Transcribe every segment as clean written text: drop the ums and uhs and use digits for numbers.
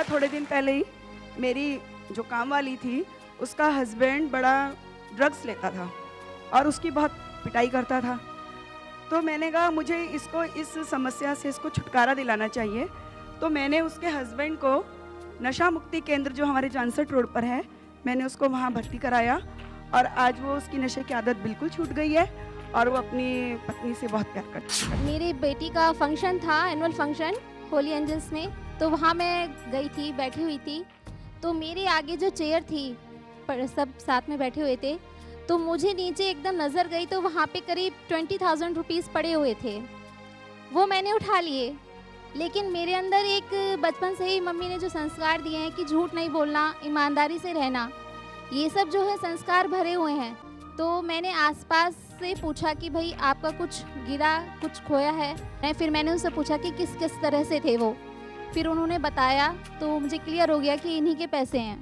थोड़े दिन पहले ही मेरी जो काम वाली थी उसका हस्बैंड बड़ा ड्रग्स लेता था और उसकी बहुत पिटाई करता था। तो मैंने कहा मुझे इसको इस समस्या से इसको छुटकारा दिलाना चाहिए। तो मैंने उसके हस्बैंड को नशा मुक्ति केंद्र जो हमारे जानसठ रोड पर है, मैंने उसको वहाँ भर्ती कराया और आज वो उसकी नशे की आदत बिल्कुल छूट गई है और वो अपनी पत्नी से बहुत प्यार करती है। मेरी बेटी का फंक्शन था, एनुअल फंक्शन होली एंजल्स में, तो वहाँ मैं गई थी, बैठी हुई थी। तो मेरे आगे जो चेयर थी, सब साथ में बैठे हुए थे, तो मुझे नीचे एकदम नज़र गई तो वहाँ पे करीब 20,000 रुपीज़ पड़े हुए थे। वो मैंने उठा लिए, लेकिन मेरे अंदर एक बचपन से ही मम्मी ने जो संस्कार दिए हैं कि झूठ नहीं बोलना, ईमानदारी से रहना, ये सब जो है संस्कार भरे हुए हैं। तो मैंने आसपास से पूछा कि भाई आपका कुछ गिरा, कुछ खोया है। फिर मैंने उनसे पूछा कि किस किस तरह से थे वो। फिर उन्होंने बताया तो मुझे क्लियर हो गया कि इन्हीं के पैसे हैं।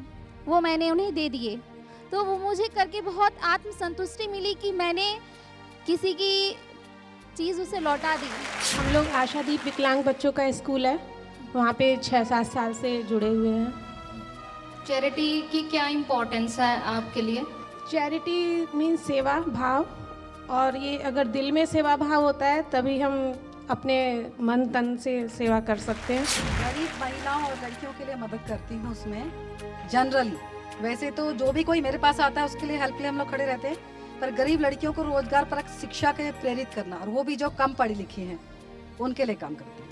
वो मैंने उन्हें दे दिए। तो वो मुझे करके बहुत आत्मसंतुष्टि मिली कि मैंने किसी की चीज़ उसे लौटा दी। हम लोग आशादीप विकलांग बच्चों का स्कूल है, वहाँ पे 6-7 साल से जुड़े हुए हैं। चैरिटी की क्या इम्पोर्टेंस है आपके लिए? चैरिटी मीन्स सेवा भाव, और ये अगर दिल में सेवा भाव होता है तभी हम अपने मन तन से सेवा कर सकते हैं। गरीब महिलाओं और लड़कियों के लिए मदद करती हूँ उसमें जनरली। वैसे तो जो भी कोई मेरे पास आता है उसके लिए हेल्प के लिए हम लोग खड़े रहते हैं, पर गरीब लड़कियों को रोजगार परक शिक्षा के प्रेरित करना, और वो भी जो कम पढ़ी लिखी हैं, उनके लिए काम करते हैं।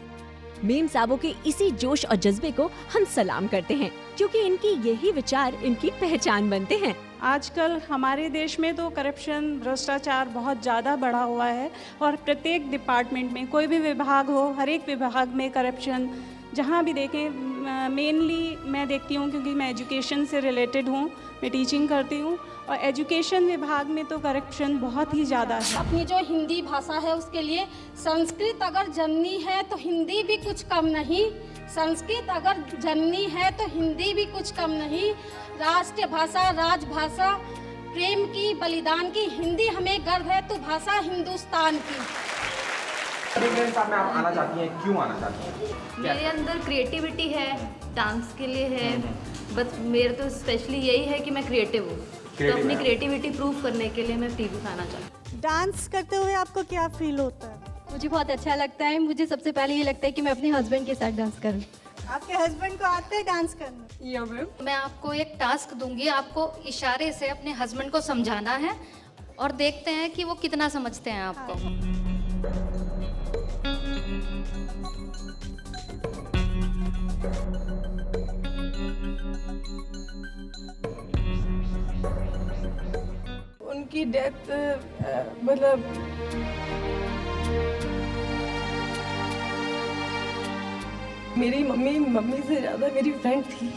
मेम साहबों के इसी जोश और जज्बे को हम सलाम करते हैं, क्योंकि इनकी यही विचार इनकी पहचान बनते हैं। आजकल हमारे देश में तो करप्शन, भ्रष्टाचार बहुत ज़्यादा बढ़ा हुआ है और प्रत्येक डिपार्टमेंट में, कोई भी विभाग हो, हर एक विभाग में करप्शन जहाँ भी देखें। मेनली मैं देखती हूँ क्योंकि मैं एजुकेशन से रिलेटेड हूँ, मैं टीचिंग करती हूँ, और एजुकेशन विभाग में तो करप्शन बहुत ही ज़्यादा है। अपनी जो हिंदी भाषा है उसके लिए संस्कृत अगर जननी है तो हिंदी भी कुछ कम नहीं। संस्कृत अगर जननी है तो हिंदी भी कुछ कम नहीं। राष्ट्र भाषा, राजभाषा, प्रेम की, बलिदान की, हिंदी हमें गर्व है तो भाषा हिंदुस्तान की। में आप आना चाहती हैं, क्यों आना चाहती हैं? मेरे अंदर क्रिएटिविटी है, डांस के लिए है, बस मेरे तो स्पेशली यही है कि मैं क्रिएटिव हूँ, तो अपनी क्रिएटिविटी प्रूव करने के लिए मैं टीवी आना चाहती हूँ। डांस करते हुए आपको क्या फील होता है? मुझे बहुत अच्छा लगता है। मुझे सबसे पहले ये लगता है कि मैं अपने हस्बैंड के साथ डांस करूँ। आपके हस्बैंड को आते है डांस करना? या मैम। मैं आपको एक टास्क दूंगी, आपको इशारे से अपने हस्बैंड को समझाना है और देखते हैं कि वो कितना समझते हैं आपको। उनकी डेथ मतलब मेरी मम्मी से ज़्यादा मेरी फ्रेंड थी।